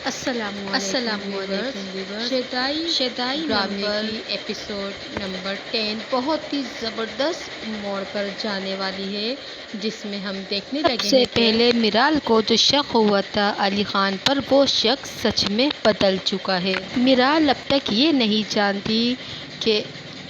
السلام علیکم ویورز، شیدائی ڈرامے کی ایپیسوڈ نمبر 10 بہت ہی زبردست موڑ پر جانے والی ہے، جس میں ہم دیکھنے لگے ہیں کہ سب سے پہلے میرال کو جو شک ہوا تھا علی خان پر، وہ شک سچ میں بدل چکا ہے۔ میرال اب تک یہ نہیں جانتی کہ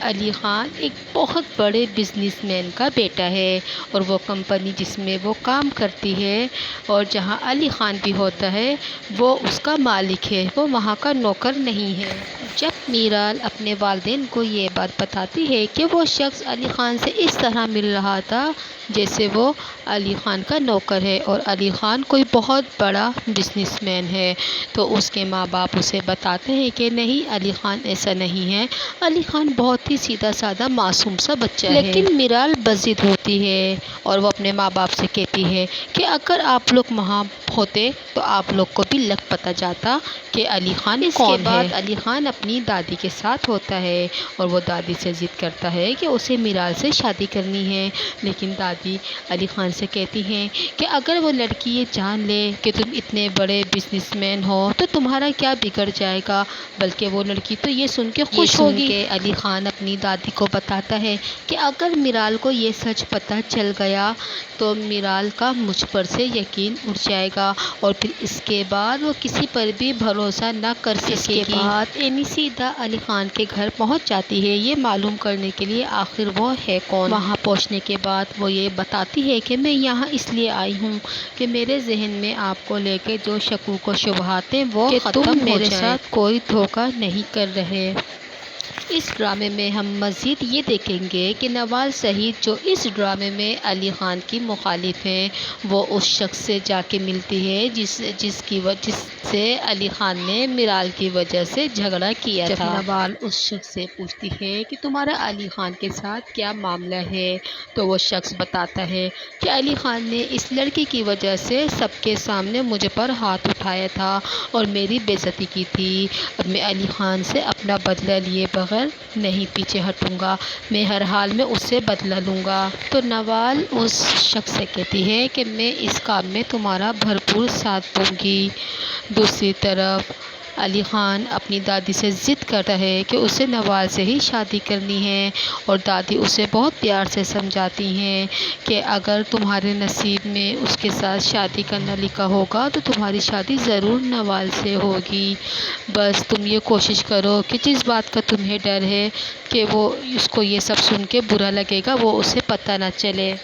علی خان ایک بہت بڑے بزنس مین کا بیٹا ہے، اور وہ کمپنی جس میں وہ کام کرتی ہے اور جہاں علی خان بھی ہوتا ہے، وہ اس کا مالک ہے، وہ وہاں کا نوکر نہیں ہے۔ جب میرال اپنے والدین کو یہ بات بتاتی ہے کہ وہ شخص علی خان سے اس طرح مل رہا تھا جیسے وہ علی خان کا نوکر ہے، اور علی خان کوئی بہت بڑا بزنس مین ہے، تو اس کے ماں باپ اسے بتاتے ہیں کہ نہیں، علی خان ایسا نہیں ہے، علی خان بہت ہی سیدھا سادہ معصوم سا بچہ ہے۔ لیکن میرال بضد ہوتی ہے اور وہ اپنے ماں باپ سے کہتی ہے کہ اگر آپ لوگ وہاں ہوتے تو آپ لوگ کو بھی لگ پتہ جاتا کہ علی خان کون ہے۔ اس کے بعد علی خان اپنی دادی کے ساتھ ہوتا ہے، اور وہ دادی سے ضد کرتا ہے کہ اسے میرال سے شادی کرنی ہے، لیکن دادی علی خان سے کہتی ہیں کہ اگر وہ لڑکی یہ جان لے کہ تم اتنے بڑے بزنس مین ہو تو تمہارا کیا بگڑ جائے گا، بلکہ وہ لڑکی تو یہ سن کے خوش ہوگی۔ کہ علی خان اپنی دادی کو بتاتا ہے کہ اگر میرال کو یہ سچ پتہ چل گیا تو میرال کا مجھ پر سے یقین اٹھ جائے گا، اور پھر اس کے بعد وہ کسی پر بھی بھروسہ نہ کر سکے گی۔ اس کے بعد اینی سیدھا علی خان کے گھر پہنچ جاتی ہے، یہ معلوم کرنے کے لیے آخر وہ ہے کون۔ وہاں پہنچنے کے بعد وہ یہ بتاتی ہے کہ میں یہاں اس لیے آئی ہوں کہ میرے ذہن میں آپ کو لے کے جو شکوک و شبہات ہیں وہ ختم ہو جائیں، کہ تم میرے ساتھ کوئی دھوکہ نہیں کر رہے۔ اس ڈرامے میں ہم مزید یہ دیکھیں گے کہ نوال سعید، جو اس ڈرامے میں علی خان کی مخالف ہیں، وہ اس شخص سے جا کے ملتی ہے جس سے علی خان نے میرال کی وجہ سے جھگڑا کیا تھا۔ جب نوال اس شخص سے پوچھتی ہے کہ تمہارا علی خان کے ساتھ کیا معاملہ ہے، تو وہ شخص بتاتا ہے کہ علی خان نے اس لڑکی کی وجہ سے سب کے سامنے مجھ پر ہاتھ اٹھایا تھا اور میری بے عزتی کی تھی۔ اب میں علی خان سے اپنا بدلہ لیے بغیر نہیں پیچھے ہٹوں گا، میں ہر حال میں اس سے بدلہ لوں گا۔ تو نوال اس شخص سے کہتی ہے کہ میں اس کام میں تمہارا بھرپور ساتھ دوں گی۔ دوسری طرف علی خان اپنی دادی سے ضد کرتا ہے کہ اسے نوال سے ہی شادی کرنی ہے، اور دادی اسے بہت پیار سے سمجھاتی ہیں کہ اگر تمہارے نصیب میں اس کے ساتھ شادی کرنا لکھا ہوگا تو تمہاری شادی ضرور نوال سے ہوگی، بس تم یہ کوشش کرو کہ جس بات کا تمہیں ڈر ہے کہ وہ اس کو یہ سب سن کے برا لگے گا، وہ اسے پتہ نہ چلے۔